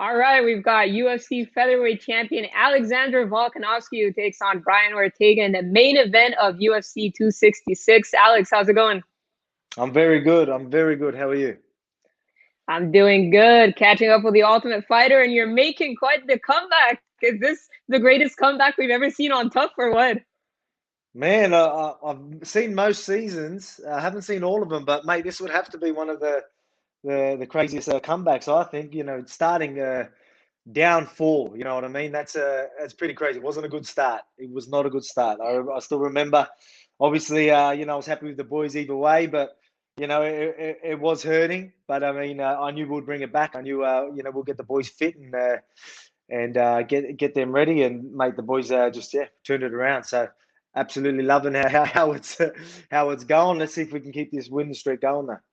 All right, we've got UFC featherweight champion Alexander Volkanovski who takes on Brian Ortega in the main event of UFC 266. Alex, how's it going? I'm very good. I'm very good. How are you? I'm doing good, catching up with the Ultimate Fighter, and you're making quite the comeback. Is this the greatest comeback we've ever seen on Tough or what? Man, I've seen most seasons. I haven't seen all of them, but mate, this would have to be one of the craziest comebacks. I think. Starting down four. You know what I mean? That's pretty crazy. It wasn't a good start. It was not a good start. I still remember. Obviously, I was happy with the boys either way, but it was hurting. But I mean, I knew we'd bring it back. I knew we'll get the boys fit and get them ready and make the boys just turn it around. So absolutely loving how it's going. Let's see if we can keep this win streak going there.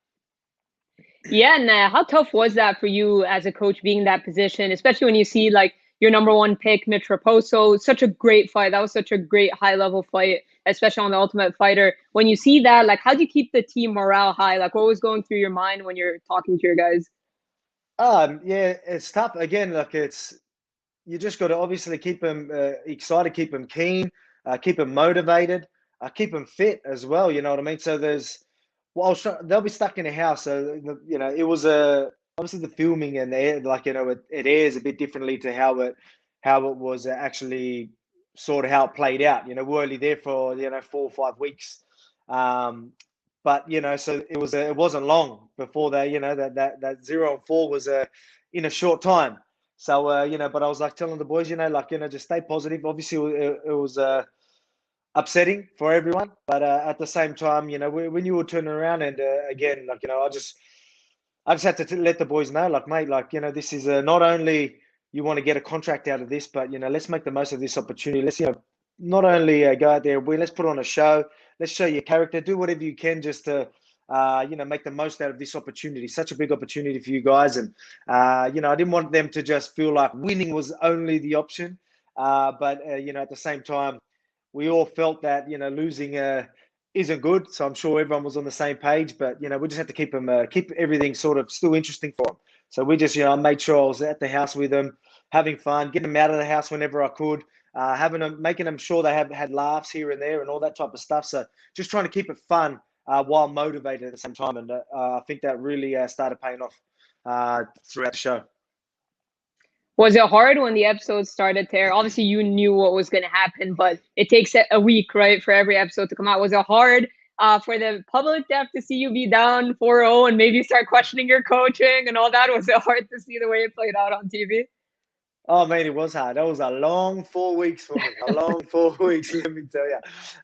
Yeah, and how tough was that for you as a coach being in that position, especially when you see like your number one pick, Mitch Raposo, such a great fight. That was such a great high level fight, especially on the Ultimate Fighter. When you see that, like, how do you keep the team morale high? Like, what was going through your mind when you're talking to your guys? Yeah, it's tough. Again, look, it's you just got to obviously keep them excited, keep them keen, keep them motivated, keep them fit as well. You know what I mean? So well, they'll be stuck in a house. So it was obviously the filming and like it airs a bit differently to how it was actually sort of how it played out. We're only there for 4 or 5 weeks, um, but so it wasn't long before that 0-4 was in a short time. So but I was like telling the boys, just stay positive. Obviously, it was upsetting for everyone, but at the same time, when you were turning around and again, I just had to let the boys know, like, mate, like, this is not only you want to get a contract out of this, but let's make the most of this opportunity. Let's not only go out there, let's put on a show. Let's show your character. Do whatever you can just to make the most out of this opportunity. Such a big opportunity for you guys, and I didn't want them to just feel like winning was only the option. But at the same time, we all felt that losing isn't good. So I'm sure everyone was on the same page. But we just had to keep everything sort of still interesting for them. So we just I made sure I was at the house with them, having fun, getting them out of the house whenever I could, making them sure they had laughs here and there and all that type of stuff. So just trying to keep it fun while motivated at the same time, and I think that really started paying off throughout the show. Was it hard when the episode started to air? Obviously, you knew what was going to happen, but it takes a week, right, for every episode to come out. Was it hard for the public to have to see you be down 4-0 and maybe start questioning your coaching and all that? Was it hard to see the way it played out on TV? Oh man, it was hard. That was a long 4 weeks for me. A long 4 weeks, let me tell you.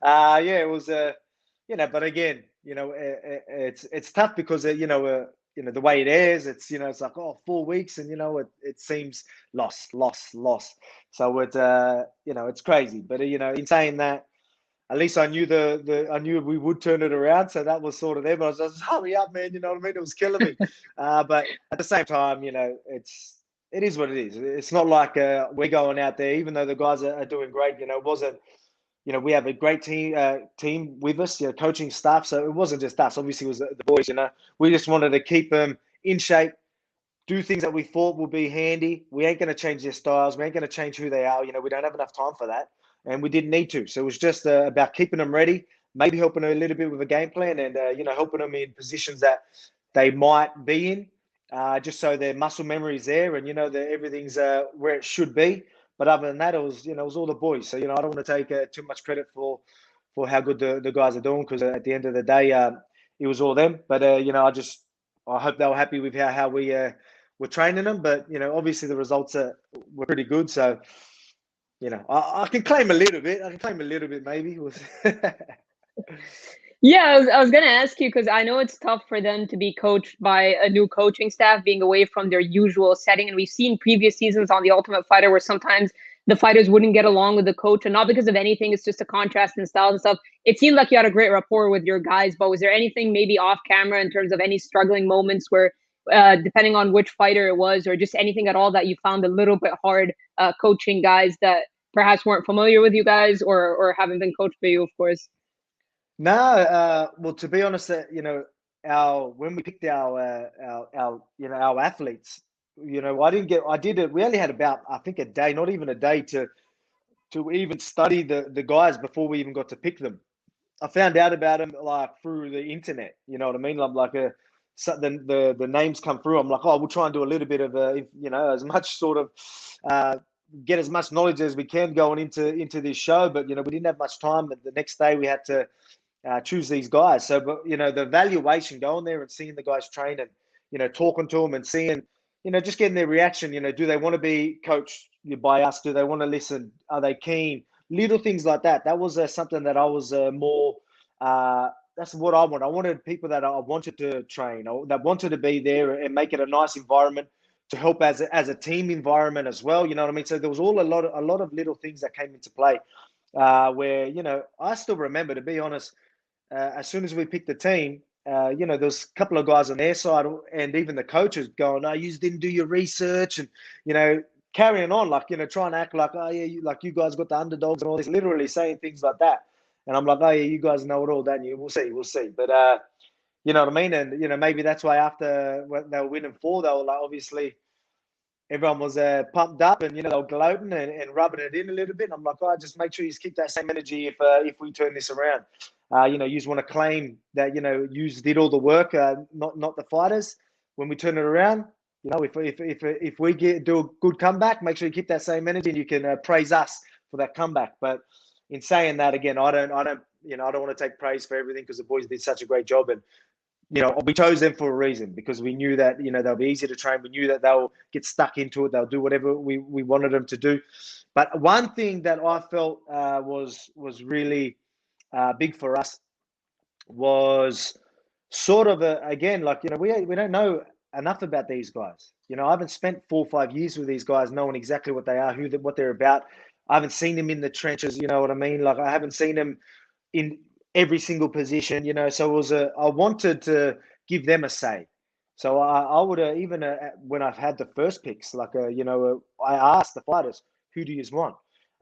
Yeah, it was. But again, it's tough because the way it is, it's like 4 weeks, and it seems lost, lost, lost. So it's crazy. But in saying that, at least I knew I knew we would turn it around, so that was sort of there. But I was just hurry up, man. You know what I mean? It was killing me. But at the same time, it is what it is. It's not like we're going out there, even though the guys are doing great. It wasn't. We have a great team with us, coaching staff. So it wasn't just us. Obviously, it was the boys. We just wanted to keep them in shape, do things that we thought would be handy. We ain't going to change their styles. We ain't going to change who they are. We don't have enough time for that, and we didn't need to. So it was just about keeping them ready, maybe helping them a little bit with a game plan, and helping them in positions that they might be in, just so their muscle memory is there, and that everything's where it should be. But other than that, it was all the boys. So I don't want to take too much credit for how good the guys are doing, because at the end of the day, it was all them. But I hope they were happy with how we're training them. But obviously the results were pretty good. So I can claim a little bit. I can claim a little bit, maybe. Yeah, I was going to ask you because I know it's tough for them to be coached by a new coaching staff being away from their usual setting. And we've seen previous seasons on The Ultimate Fighter where sometimes the fighters wouldn't get along with the coach, and not because of anything. It's just a contrast in styles and stuff. It seemed like you had a great rapport with your guys, but was there anything maybe off camera in terms of any struggling moments where, depending on which fighter it was, or just anything at all that you found a little bit hard coaching guys that perhaps weren't familiar with you guys or haven't been coached by you, of course? No, well, to be honest, our when we picked our athletes, I did it. We only had about, I think, a day, not even a day to even study the guys before we even got to pick them. I found out about them like through the internet. You know what I mean? I'm like the names come through. I'm like, oh, we'll try and do a little bit of as much sort of get as much knowledge as we can going into this show. But we didn't have much time. But the next day we had to choose these guys. So, but the evaluation, going there and seeing the guys train and talking to them and seeing just getting their reaction. Do they want to be coached by us? Do they want to listen? Are they keen? Little things like that. That was something that I was more. That's what I want. I wanted people that I wanted to train, or that wanted to be there and make it a nice environment to help as a team environment as well. You know what I mean? So there was a lot of little things that came into play. Where I still remember, to be honest, as soon as we picked the team, there was a couple of guys on their side, and even the coaches going, "No, you didn't do your research," and carrying on, like, trying to act like, oh yeah, you guys got the underdogs and all this, literally saying things like that. And I'm like, oh yeah, you guys know it all, don't you? We'll see. But you know what I mean? And maybe that's why after when they were winning 4, they were like, obviously everyone was pumped up, and they were gloating and rubbing it in a little bit. And I'm like, oh, just make sure you keep that same energy if we turn this around. You just want to claim that you did all the work, not the fighters. When we turn it around, if we do a good comeback, make sure you keep that same energy, and you can praise us for that comeback. But in saying that, again, I don't want to take praise for everything, because the boys did such a great job, and we chose them for a reason, because we knew that they'll be easy to train. We knew that they'll get stuck into it. They'll do whatever we wanted them to do. But one thing that I felt was really big for us was sort of again, like we don't know enough about these guys. I haven't spent 4 or 5 years with these guys knowing exactly what they are, what they're about. I haven't seen them in the trenches. You know what I mean? Like, I haven't seen them in every single position. So I wanted to give them a say. So I would even when I've had the first picks, like I asked the fighters, who do you want?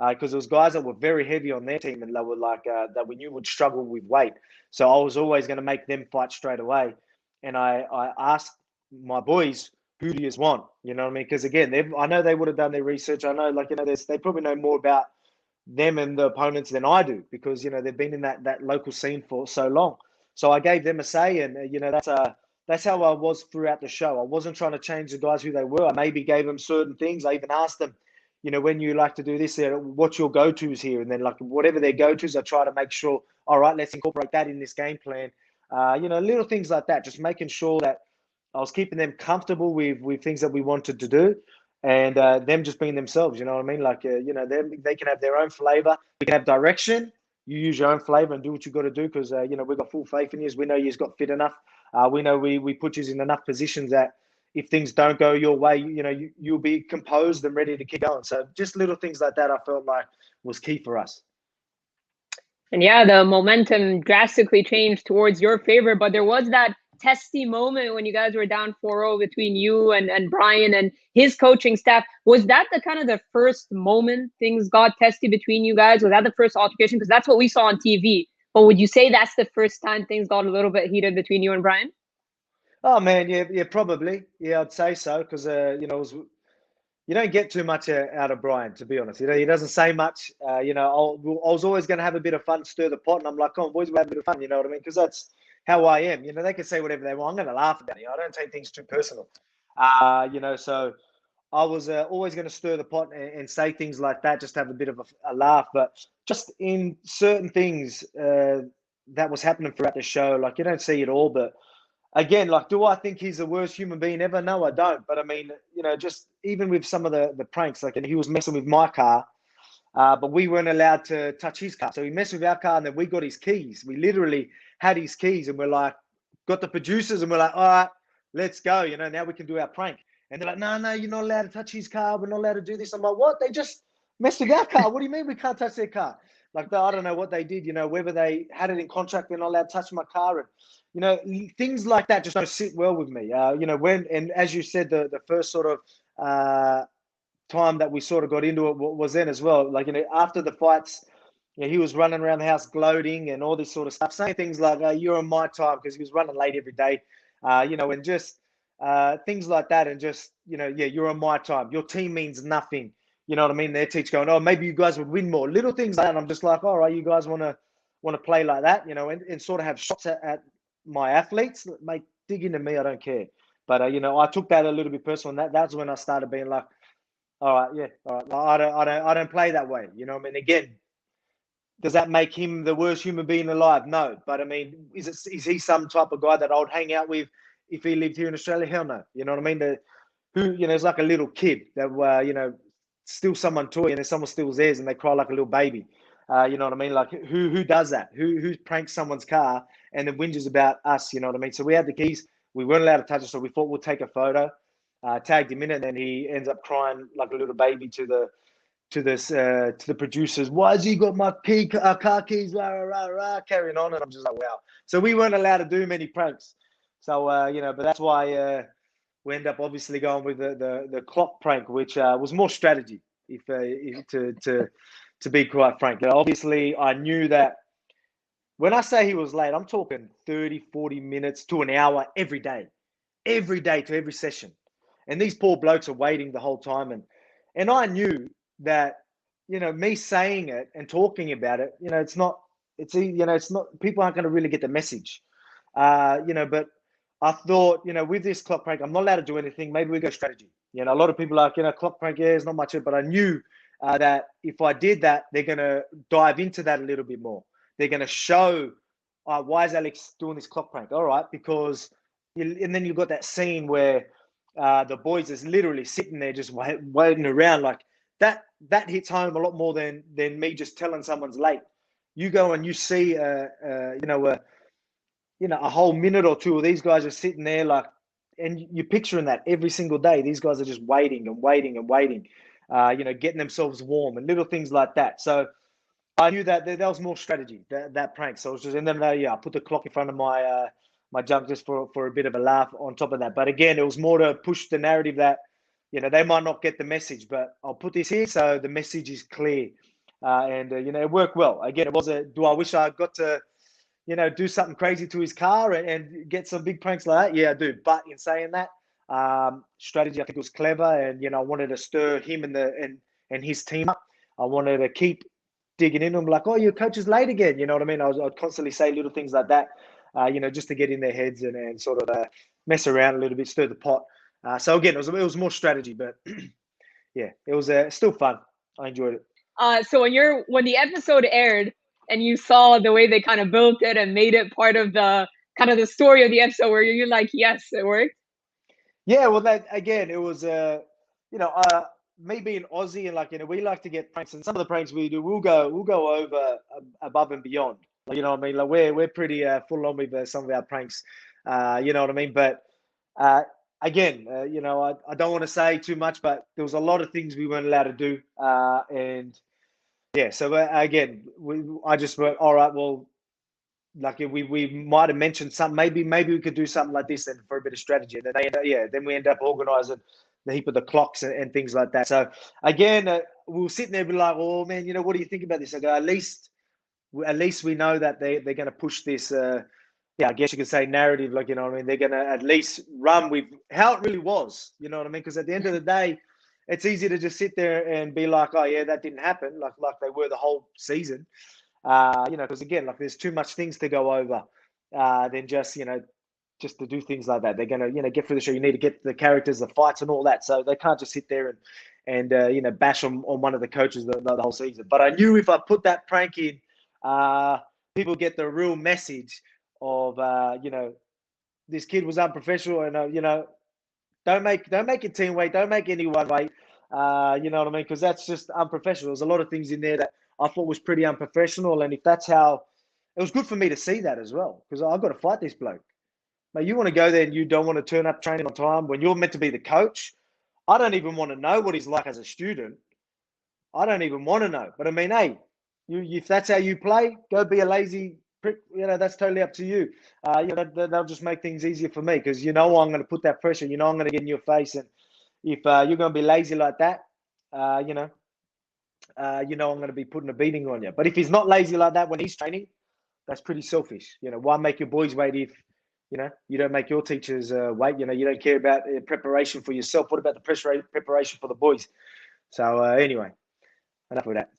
Because there was guys that were very heavy on their team, and they were like that we knew would struggle with weight. So I was always going to make them fight straight away. And I asked my boys, who do you want? You know what I mean? Because again, I know they would have done their research. I know, like, they probably know more about them and the opponents than I do, because they've been in that local scene for so long. So I gave them a say, and that's how I was throughout the show. I wasn't trying to change the guys who they were. I maybe gave them certain things. I even asked them, when you like to do this, what's your go-tos here? And then, like, whatever their go-tos, I try to make sure, all right, let's incorporate that in this game plan. Little things like that, just making sure that I was keeping them comfortable with things that we wanted to do, and them just being themselves. You know what I mean? Like, they can have their own flavor. We can have direction. You use your own flavor and do what you got to do, because we've got full faith in you. We know you've got fit enough. We know we put you in enough positions that if things don't go your way, you'll be composed and ready to keep going. So just little things like that, I felt like was key for us. And yeah, the momentum drastically changed towards your favor, but there was that testy moment when you guys were down 4-0 between you and Brian and his coaching staff. Was that the kind of the first moment things got testy between you guys? Was that the first altercation? Because that's what we saw on TV. But would you say that's the first time things got a little bit heated between you and Brian? Oh man, yeah, probably. Yeah, I'd say so, because you don't get too much out of Brian, to be honest. He doesn't say much. I was always going to have a bit of fun, stir the pot, and I'm like, come on, boys, we'll have a bit of fun. You know what I mean? Because that's how I am. They can say whatever they want. I'm going to laugh about it. I don't take things too personal. So I was always going to stir the pot and say things like that, just to have a bit of a laugh. But just in certain things that was happening throughout the show, like, you don't see it all, but again, like, do I think he's the worst human being ever? No, I don't. But I mean, just even with some of the pranks, like, he was messing with my car, but we weren't allowed to touch his car. So he messed with our car, and then we got his keys. We literally had his keys, and we're like, got the producers, and we're like, all right, let's go. Now we can do our prank. And they're like, no, you're not allowed to touch his car. We're not allowed to do this. I'm like, what? They just messed with our car. What do you mean we can't touch their car? Like, I don't know what they did, whether they had it in contract, they're not allowed to touch my car. And, things like that just don't sit well with me. And as you said, the first sort of time that we sort of got into it was then as well. Like, after the fights, he was running around the house gloating and all this sort of stuff, saying things like, you're on my time, because he was running late every day, and just things like that. And just, yeah, you're on my time. Your team means nothing. You know what I mean? Their teach going, oh, maybe you guys would win more. Little things like that. And I'm just like, all right, you guys want to play like that, and sort of have shots at my athletes. Mate, dig into me. I don't care. But, I took that a little bit personal. And that's when I started being like, all right, yeah, all right. I don't play that way. You know what I mean? Again, does that make him the worst human being alive? No. But I mean, is he some type of guy that I would hang out with if he lived here in Australia? Hell no. You know what I mean? It's like a little kid that, steals someone's toy and then someone steals theirs and they cry like a little baby. You know what I mean? Like who does that? Who pranks someone's car and then whinges about us? You know what I mean? So we had the keys. We weren't allowed to touch it, so we thought we'll take a photo. Tagged him in, and then he ends up crying like a little baby to the producers. Why has he got my car keys? Rah, rah, rah, carrying on, and I'm just like, wow. So we weren't allowed to do many pranks. So but that's why we end up obviously going with the clock prank, which was more strategy. If to be quite frank, obviously I knew that when I say he was late, I'm talking 30, 40 minutes to an hour every day to every session. And these poor blokes are waiting the whole time. And I knew that, me saying it and talking about it, it's not, people aren't going to really get the message. But I thought, with this clock prank, I'm not allowed to do anything. Maybe we go strategy. A lot of people are like, clock prank, yeah, it's not much, but I knew that if I did that, they're going to dive into that a little bit more. They're going to show, why is Alex doing this clock prank? All right, because, and then you've got that scene where the boys is literally sitting there just waiting around. Like that hits home a lot more than me just telling someone's late. You go and you see a whole minute or two of these guys are sitting there, like, and you're picturing that every single day. These guys are just waiting and waiting and waiting, getting themselves warm and little things like that. So I knew that was more strategy, that prank. So it was just, and then I put the clock in front of my junk just for a bit of a laugh on top of that. But again, it was more to push the narrative that, they might not get the message, but I'll put this here so the message is clear. And it worked well. Again, do I wish I got to, do something crazy to his car and get some big pranks like that? Yeah, I do. But in saying that, strategy, I think, was clever. And, I wanted to stir him and his team up. I wanted to keep digging into them, like, oh, your coach is late again. You know what I mean? I'd constantly say little things like that, just to get in their heads and sort of mess around a little bit, stir the pot. So again, it was more strategy, but yeah, it was still fun. I enjoyed it. So when the episode aired and you saw the way they kind of built it and made it part of the kind of the story of the episode, where you're like, yes, it worked. Yeah, well, that again, it was me being Aussie and we like to get pranks, and some of the pranks we do, we'll go over above and beyond. Like, you know what I mean? Like we're pretty full on with some of our pranks. You know what I mean? But again, I don't want to say too much, but there was a lot of things we weren't allowed to do, and yeah. So again, I just went, all right, well, like we might have mentioned something. Maybe we could do something like this, and for a bit of strategy. And then then we end up organising the heap of the clocks and things like that. So again, we were sitting there, be like, oh man, what do you think about this? I go, at least we know that they're going to push this. I guess you could say narrative. Like, you know what I mean? They're going to at least run with how it really was. You know what I mean? Because at the end of the day, it's easy to just sit there and be like, oh yeah, that didn't happen. Like they were the whole season. Because again, like there's too much things to go over than just to do things like that. They're gonna get through the show. You need to get the characters, the fights, and all that. So they can't just sit there and bash on one of the coaches the whole season. But I knew if I put that prank in, people get the real message of this kid was unprofessional, and don't make it team weight, don't make anyone wait. You know what I mean? Because that's just unprofessional. There's a lot of things in there that I thought was pretty unprofessional, and if that's how, it was good for me to see that as well, because I've got to fight this bloke. Mate, you want to go there and you don't want to turn up training on time when you're meant to be the coach. I don't even want to know what he's like as a student. I don't even want to know. But I mean, hey, if that's how you play, go be a lazy prick. That's totally up to you. They'll just make things easier for me, because I'm going to put that pressure. I'm going to get in your face, and if you're going to be lazy like that, I'm going to be putting a beating on you. But if he's not lazy like that when he's training, that's pretty selfish. Why make your boys wait you don't make your teachers wait. You don't care about preparation for yourself. What about the preparation for the boys? So anyway, enough of that.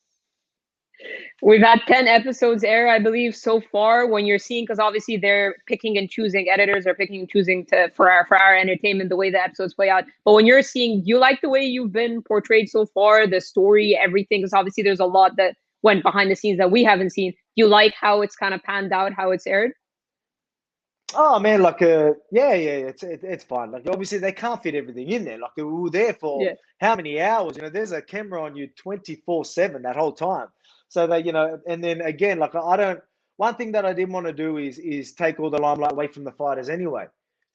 We've had 10 episodes air, I believe, so far. When you're seeing, because obviously they're picking and choosing, editors are picking and choosing for our entertainment, the way the episodes play out. But when you're seeing, do you like the way you've been portrayed so far, the story, everything? Because obviously there's a lot that went behind the scenes that we haven't seen. Do you like how it's kind of panned out, how it's aired? Oh man, it's fine. Like obviously they can't fit everything in there. Like we were there for how many hours? There's a camera on you 24/7 that whole time. So that and then again, like I don't. One thing that I didn't want to do is take all the limelight away from the fighters anyway.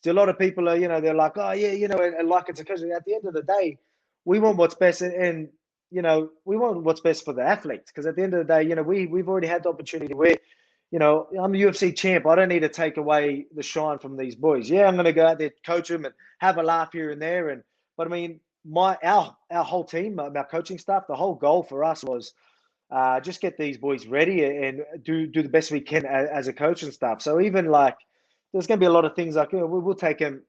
So a lot of people are, they're like, oh yeah, and like it's because at the end of the day, we want what's best, and we want what's best for the athletes. Because at the end of the day, we've already had the opportunity where. I'm a UFC champ. I don't need to take away the shine from these boys. Yeah, I'm going to go out there, coach them, and have a laugh here and there. But I mean, our whole team, our coaching staff, the whole goal for us was just get these boys ready and do the best we can as a coaching staff. So even like, there's going to be a lot of things like we'll take them,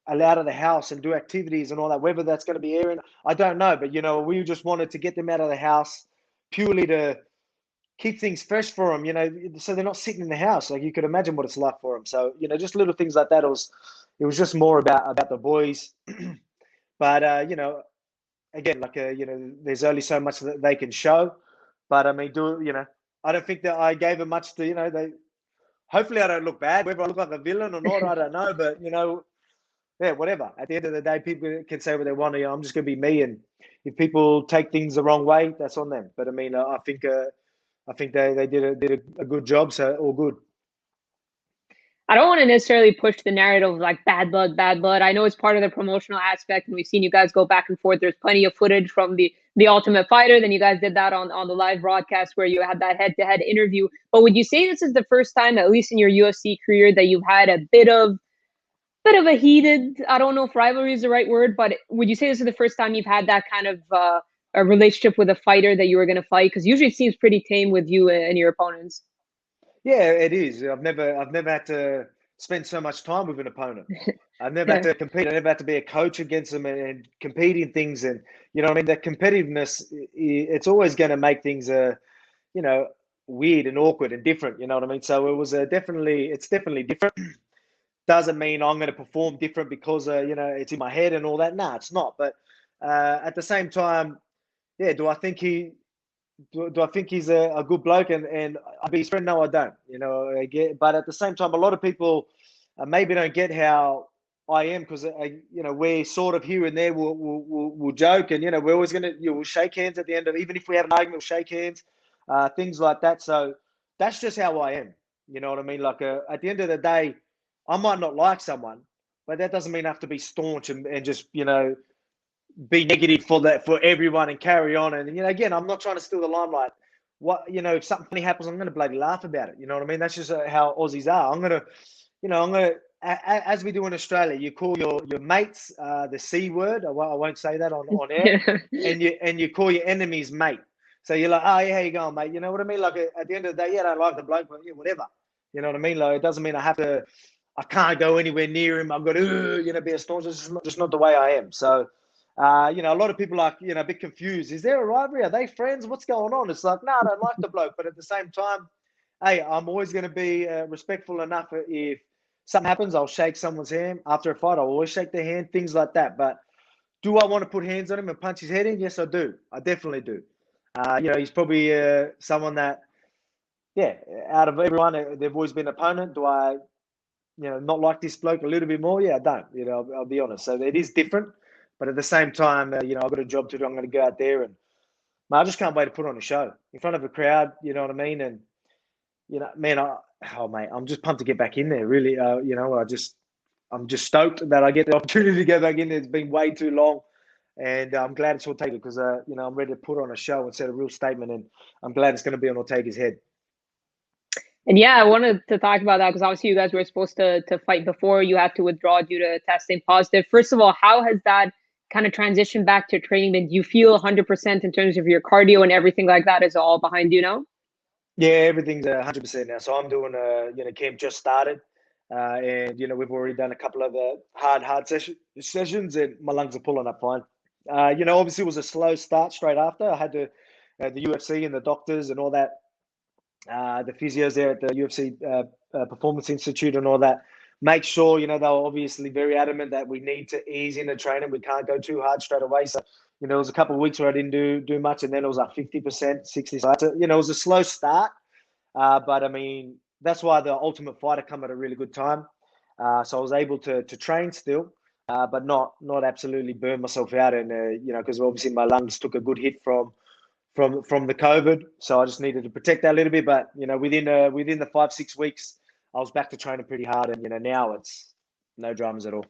out of the house and do activities and all that. Whether that's going to be airing, I don't know. But we just wanted to get them out of the house purely to keep things fresh for them, so they're not sitting in the house. Like you could imagine what it's like for them. So, just little things like that. It was just more about the boys. But, again, like, there's only so much that they can show. But I mean, I don't think that I gave them much to, hopefully I don't look bad. Whether I look like a villain or not, I don't know. But, yeah, whatever. At the end of the day, people can say what they want. I'm just going to be me. And if people take things the wrong way, that's on them. But I mean, I think they did a good job, so all good. I don't want to necessarily push the narrative of like bad blood, bad blood. I know it's part of the promotional aspect, and we've seen you guys go back and forth. There's plenty of footage from the Ultimate Fighter. Then you guys did that on the live broadcast where you had that head-to-head interview. But would you say this is the first time, at least in your UFC career, that you've had a bit of a heated, I don't know if rivalry is the right word, but would you say this is the first time you've had that kind of a relationship with a fighter that you were going to fight? Because usually it seems pretty tame with you and your opponents. Yeah, it is. I've never had to spend so much time with an opponent. I've never had to compete. I never had to be a coach against them and compete in things. And I mean, that competitiveness, it's always going to make things, weird and awkward and different. You know what I mean? So it was it's definitely different. Doesn't mean I'm going to perform different because it's in my head and all that. Nah, it's not. But at the same time, yeah, do I think he's a good bloke and I'll be his friend? No, I don't. But at the same time, a lot of people maybe don't get how I am because we're sort of here and there. We'll joke and we're always we'll shake hands at the end of, even if we have an argument, we'll shake hands, things like that. So that's just how I am. You know what I mean? Like at the end of the day, I might not like someone, but that doesn't mean I have to be staunch and just be negative for everyone and carry on. And again, I'm not trying to steal the limelight. If something funny happens, I'm going to bloody laugh about it. You know what I mean? That's just how Aussies are. I'm gonna, as we do in Australia, you call your mates the C word. I won't say that on air, and you call your enemies mate. So you're like, oh yeah, how you going, mate? You know what I mean? Like at the end of the day, yeah, I don't like the bloke, but yeah, whatever. You know what I mean? Like it doesn't mean I can't go anywhere near him. I've got to, be a staunch. It's just not the way I am. So. A lot of people are, a bit confused. Is there a rivalry? Are they friends? What's going on? It's like, no, I don't like the bloke. But at the same time, hey, I'm always going to be respectful enough. If something happens, I'll shake someone's hand. After a fight, I'll always shake their hand, things like that. But do I want to put hands on him and punch his head in? Yes, I do. I definitely do. He's probably someone that, out of everyone, they've always been an opponent. Do I, not like this bloke a little bit more? Yeah, I don't. I'll be honest. So it is different. But at the same time, I've got a job to do. I'm going to go out there and I just can't wait to put on a show in front of a crowd. You know what I mean? And, man, mate, I'm just pumped to get back in there, really. I'm just stoked that I get the opportunity to go back in there. It's been way too long. And I'm glad it's Ortega because, I'm ready to put on a show and set a real statement. And I'm glad it's going to be on Ortega's head. And yeah, I wanted to talk about that because obviously you guys were supposed to fight before. You had to withdraw due to testing positive. First of all, how has that kind of transition back to training been? Do you feel 100% in terms of your cardio and everything like that is all behind you now? Yeah, everything's 100% now. So I'm doing camp just started. And we've already done a couple of hard sessions, and my lungs are pulling up fine. Obviously it was a slow start straight after. I had to the UFC and the doctors and all that, the physios there at the UFC Performance Institute and all that, make sure, they were obviously very adamant that we need to ease into training. We can't go too hard straight away. So, there was a couple of weeks where I didn't do much, and then it was like 50%, 60%. So, it was a slow start. But I mean, that's why the Ultimate Fighter come at a really good time. So I was able to train still, but not absolutely burn myself out. And because obviously my lungs took a good hit from the COVID, so I just needed to protect that a little bit. But within the 5-6 weeks, I was back to training pretty hard, and now it's no dramas at all.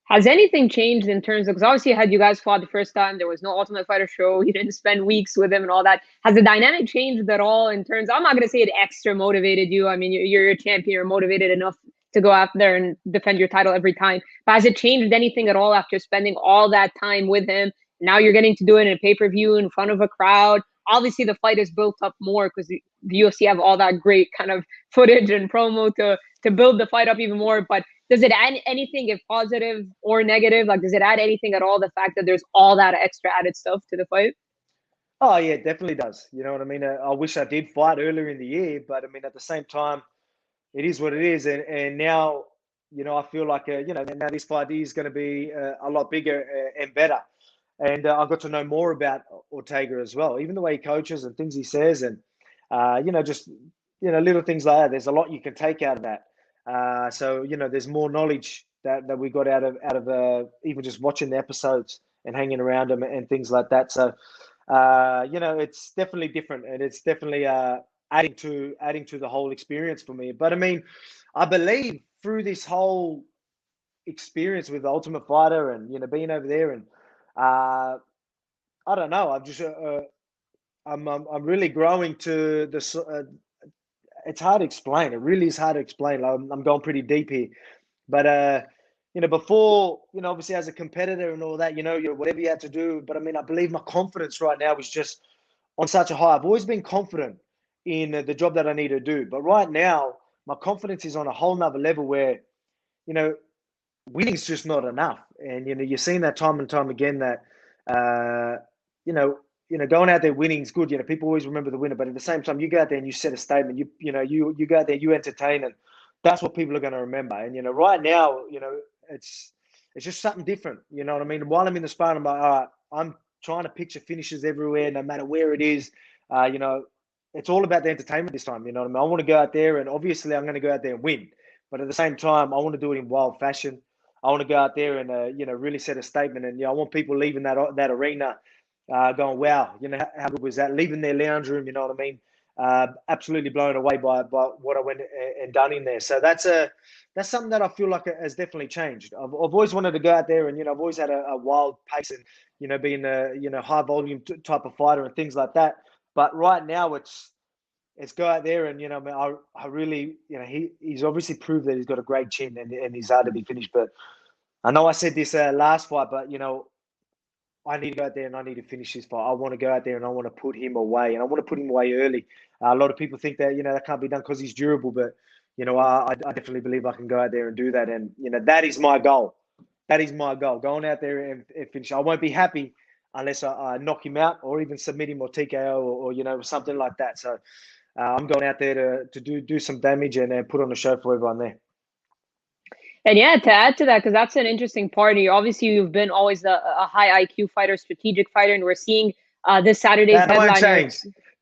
Has anything changed in terms of, because obviously you had you guys fought the first time, there was no Ultimate Fighter show, you didn't spend weeks with him and all that. Has the dynamic changed at all in terms, I'm not going to say it extra motivated you. I mean, you're a champion, you're motivated enough to go out there and defend your title every time. But has it changed anything at all after spending all that time with him? Now you're getting to do it in a pay-per-view in front of a crowd. Obviously the fight is built up more because the UFC have all that great kind of footage and promo to build the fight up even more. But does it add anything, if positive or negative? Like, does it add anything at all, the fact that there's all that extra added stuff to the fight? Oh, yeah, it definitely does. You know what I mean? I wish I did fight earlier in the year, but I mean, at the same time, it is what it is. And now, I feel like, now this fight is going to be a lot bigger and better. And I got to know more about Ortega as well, even the way he coaches and things he says, and just little things like that. There's a lot you can take out of that. So there's more knowledge that we got out of even just watching the episodes and hanging around them and things like that. So it's definitely different, and it's definitely adding to the whole experience for me. But I mean, I believe through this whole experience with the Ultimate Fighter and being over there, and I don't know, I've just I'm really growing to this. It's hard to explain. It really is hard to explain. I'm going pretty deep here, but before, obviously as a competitor and all that, whatever you had to do. But I mean, I believe my confidence right now is just on such a high. I've always been confident in the job that I need to do, but right now my confidence is on a whole nother level where, winning's just not enough. And you're seeing that time and time again that going out there winning is good. People always remember the winner, but at the same time, you go out there and you set a statement. You go out there, you entertain, and that's what people are going to remember. And right now, it's just something different. You know what I mean? While I'm in the sparring, I'm like, all right, I'm trying to picture finishes everywhere, no matter where it is. It's all about the entertainment this time. You know what I mean? I want to go out there, and obviously, I'm going to go out there and win. But at the same time, I want to do it in wild fashion. I want to go out there and really set a statement. And I want people leaving that arena going, wow, how good was that? Leaving their lounge room, you know what I mean? Absolutely blown away by what I went and done in there. So that's something that I feel like has definitely changed. I've always wanted to go out there, and I've always had a wild pace, and being a high volume type of fighter and things like that. But right now it's go out there and I really he's obviously proved that he's got a great chin and he's hard to be finished. But I know I said this last fight, but I need to go out there and I need to finish this fight. I want to go out there and I want to put him away, and I want to put him away early. A lot of people think that that can't be done because he's durable, but I definitely believe I can go out there and do that. And that is my goal. That is my goal. Going out there and finish. I won't be happy unless I knock him out or even submit him or TKO or something like that. So I'm going out there to do some damage and put on a show for everyone there. And yeah, to add to that, because that's an interesting part. Obviously, you've been always a high IQ fighter, strategic fighter, and we're seeing this Saturday's headliner.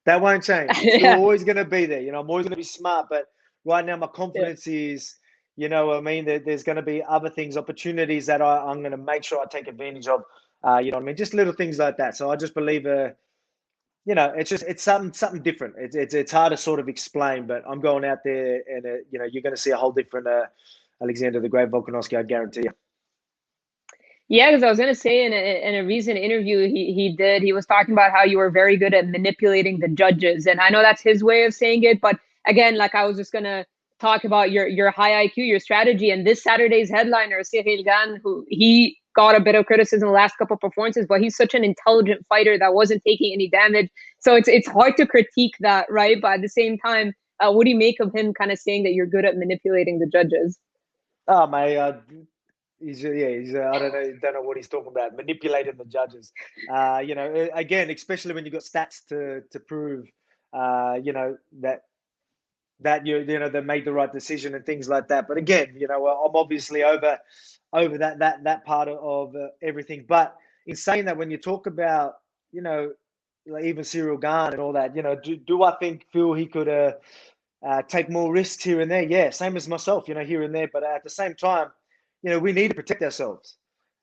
That won't change. It's always going to be there. I'm always going to be smart. But right now, my confidence is, I mean, there's going to be other things, opportunities that I'm going to make sure I take advantage of. You know what I mean? Just little things like that. So I just believe, it's something different. It's hard to sort of explain, but I'm going out there and, you're going to see a whole different Alexander the Great Volkanovski, I guarantee you. Yeah, because I was going to say in a recent interview he was talking about how you were very good at manipulating the judges. And I know that's his way of saying it. But again, like I was just going to talk about your high IQ, your strategy. And this Saturday's headliner, Cyril Gane, who he got a bit of criticism the last couple of performances, but he's such an intelligent fighter that wasn't taking any damage. So it's hard to critique that, right? But at the same time, What do you make of him kind of saying that you're good at manipulating the judges? Oh, mate, he's I don't know what he's talking about. Manipulating the judges, again, especially when you've got stats to prove, that they made the right decision and things like that. But again, I'm obviously over that part of everything. But in saying that, when you talk about, like even Cyril Gahn and all that, do I feel he could take more risks here and there? Yeah, same as myself, here and there. But at the same time, we need to protect ourselves.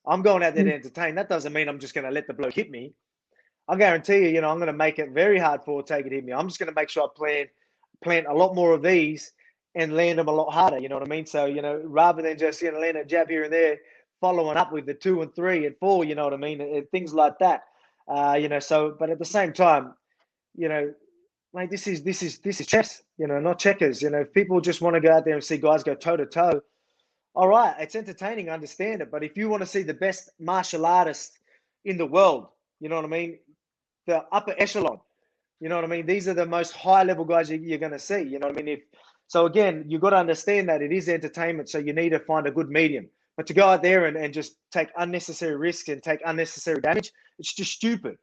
I'm going out there to entertain. That doesn't mean I'm just going to let the bloke hit me. I guarantee you, I'm going to make it very hard for Ortega to hit me. I'm just going to make sure I plant a lot more of these and land them a lot harder. You know what I mean? So, rather than just, land a jab here and there, following up with the 2 and 3 and 4, you know what I mean? And things like that. But at the same time, mate, this is chess, not checkers. If people just want to go out there and see guys go toe to toe, all right, it's entertaining, I understand it. But if you want to see the best martial artists in the world, you know what I mean? The upper echelon, you know what I mean? These are the most high level guys you're going to see, you know what I mean? So again, you've got to understand that it is entertainment. So you need to find a good medium. But to go out there and just take unnecessary risks and take unnecessary damage, it's just stupid.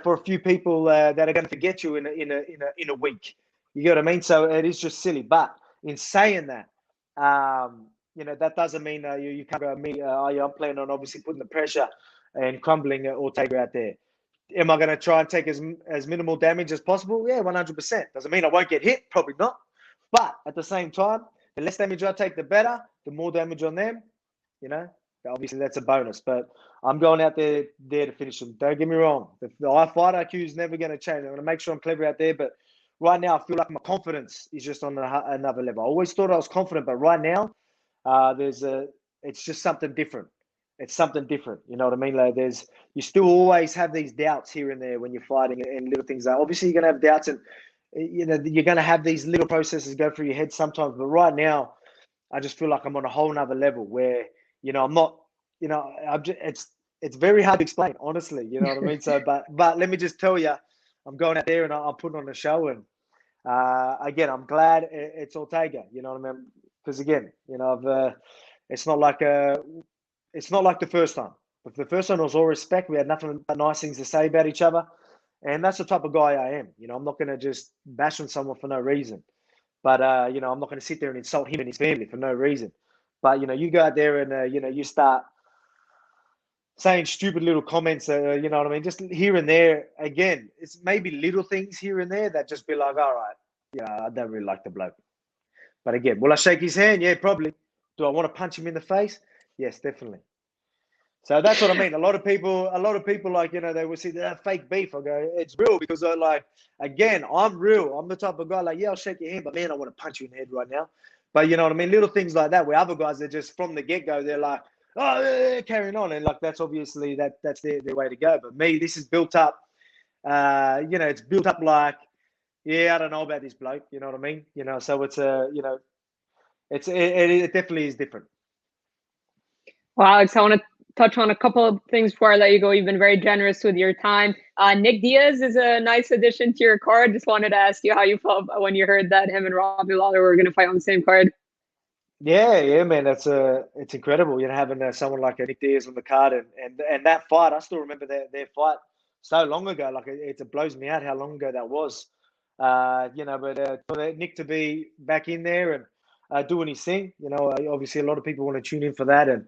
For a few people that are going to forget you in a week. You get what I mean? So it is just silly. But in saying that, that doesn't mean you can't go me. I'm planning on obviously putting the pressure and crumbling Ortega out there. Am I going to try and take as minimal damage as possible? Yeah, 100%. Doesn't mean I won't get hit. Probably not. But at the same time, the less damage I take, the better. The more damage on them, obviously that's a bonus. But I'm going out there to finish them. Don't get me wrong. The fight IQ is never going to change. I'm going to make sure I'm clever out there. But right now, I feel like my confidence is just on another level. I always thought I was confident, but right now, it's just something different. It's something different. You know what I mean? Like you still always have these doubts here and there when you're fighting and little things. Obviously, you're going to have doubts and, you're going to have these little processes go through your head sometimes. But right now, I just feel like I'm on a whole nother level where, I'm not, it's very hard to explain, honestly. You know what I mean? So, but let me just tell you, I'm going out there and I'm putting on a show. And again, I'm glad it's Ortega. You know what I mean? Because again, it's not like the first time. But the first time was all respect. We had nothing but nice things to say about each other. And that's the type of guy I am. I'm not going to just bash on someone for no reason. But, I'm not going to sit there and insult him and his family for no reason. But, you go out there and, you start saying stupid little comments, you know what I mean? Just here and there. Again, it's maybe little things here and there that just be like, all right, I don't really like the bloke. But again, will I shake his hand? Yeah, probably. Do I want to punch him in the face? Yes, definitely. So that's what I mean. A lot of people like, they will see that fake beef. I go, it's real because again, I'm real. I'm the type of guy like, yeah, I'll shake your hand, but man, I want to punch you in the head right now. But you know what I mean? Little things like that where other guys are just from the get-go, they're like, oh, yeah, carrying on. And like, that's obviously that's their way to go. But me, this is built up, it's built up like, yeah, I don't know about this bloke. You know what I mean? So it's it definitely is different. Well, Alex, I want to touch on a couple of things before I let you go. You've been very generous with your time. Nick Diaz is a nice addition to your card. Just wanted to ask you how you felt when you heard that him and Robbie Lawler were going to fight on the same card. Yeah, man. It's incredible, having someone like Nick Diaz on the card and that fight. I still remember their fight so long ago. Like it blows me out how long ago that was. But for Nick to be back in there and doing his thing, obviously a lot of people want to tune in for that, and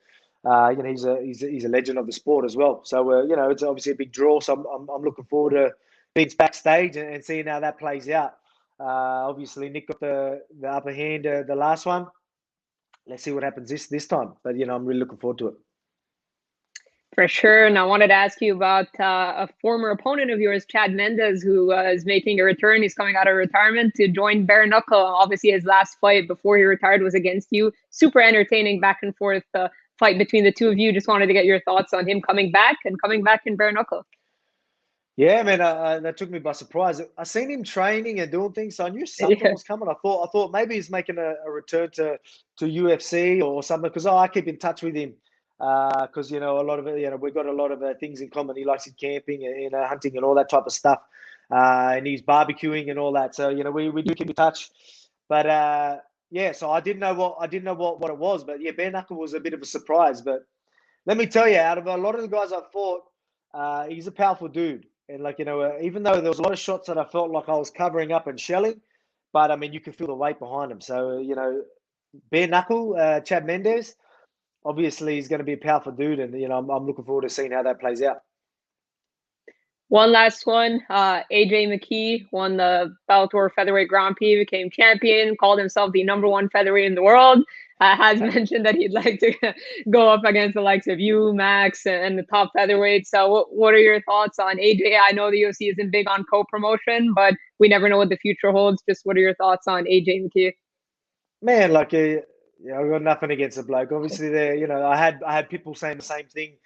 he's a legend of the sport as well. So it's obviously a big draw. So I'm looking forward to being backstage and seeing how that plays out. Obviously Nick got the upper hand the last one. Let's see what happens this time. But I'm really looking forward to it. For sure. And I wanted to ask you about a former opponent of yours, Chad Mendes, who is making a return. He's coming out of retirement to join bare knuckle. Obviously, his last fight before he retired was against you. Super entertaining back and forth fight between the two of you. Just wanted to get your thoughts on him coming back in bare knuckle. Yeah, man, that took me by surprise. I seen him training and doing things, so I knew something was coming. I thought maybe he's making a return to UFC or something, because I keep in touch with him because a lot of it, we've got a lot of things in common. He likes his camping and hunting and all that type of stuff, and he's barbecuing and all that. So we do keep in touch. But yeah, so I didn't know what it was, but yeah, bare knuckle was a bit of a surprise. But let me tell you, out of a lot of the guys I fought, he's a powerful dude. And even though there was a lot of shots that I felt like I was covering up and shelling, but I mean, you could feel the weight behind him. So bare knuckle, Chad Mendes, obviously he's going to be a powerful dude, and I'm looking forward to seeing how that plays out. One last one, AJ McKee won the Bellator featherweight Grand Prix, became champion, called himself the #1 featherweight in the world. Has mentioned that he'd like to go up against the likes of you, Max, and the top featherweights. So what are your thoughts on AJ? I know the UFC isn't big on co-promotion, but we never know what the future holds. Just what are your thoughts on AJ McKee? Man, I've got nothing against the bloke. Obviously, I had people saying the same thing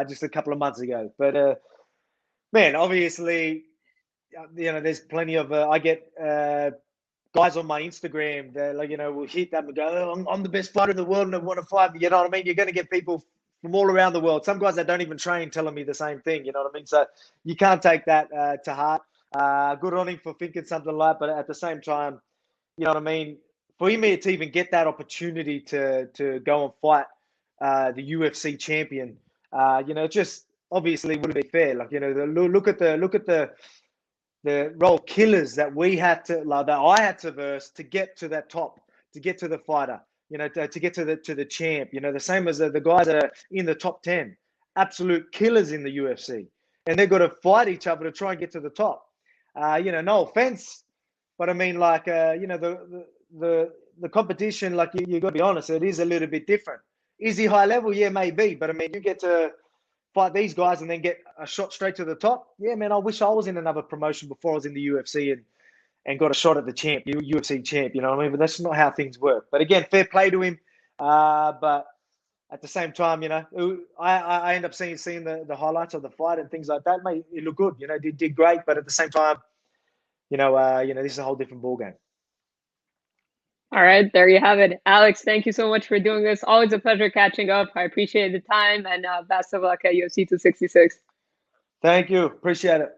just a couple of months ago. But man, obviously, there's plenty of I get guys on my Instagram that will hit them and go, oh, I'm the best fighter in the world and I want to fight me. You know what I mean? You're going to get people from all around the world. Some guys that don't even train telling me the same thing. You know what I mean? So you can't take that to heart. Good on him for thinking something like that, but at the same time, you know what I mean? For him to even get that opportunity to go and fight the UFC champion, just obviously wouldn't be fair. Look at the role killers that we had to, that I had to verse to get to that top, to get to the fighter, to get to the champ. The same as the guys that are in the top 10, absolute killers in the UFC, and they've got to fight each other to try and get to the top. No offense, but I mean, the competition, you got to be honest, it is a little bit different. Is he high level? Yeah, maybe, but I mean, you get to fight these guys and then get a shot straight to the top. Yeah, man, I wish I was in another promotion before I was in the UFC and got a shot at the champ, UFC champ. You know what I mean? But that's not how things work. But again, fair play to him. But at the same time, I end up seeing the highlights of the fight and things like that. Mate, it looked good. Did great. But at the same time, this is a whole different ballgame. All right, there you have it. Alex, thank you so much for doing this. Always a pleasure catching up. I appreciate the time, and best of luck at UFC 266. Thank you. Appreciate it.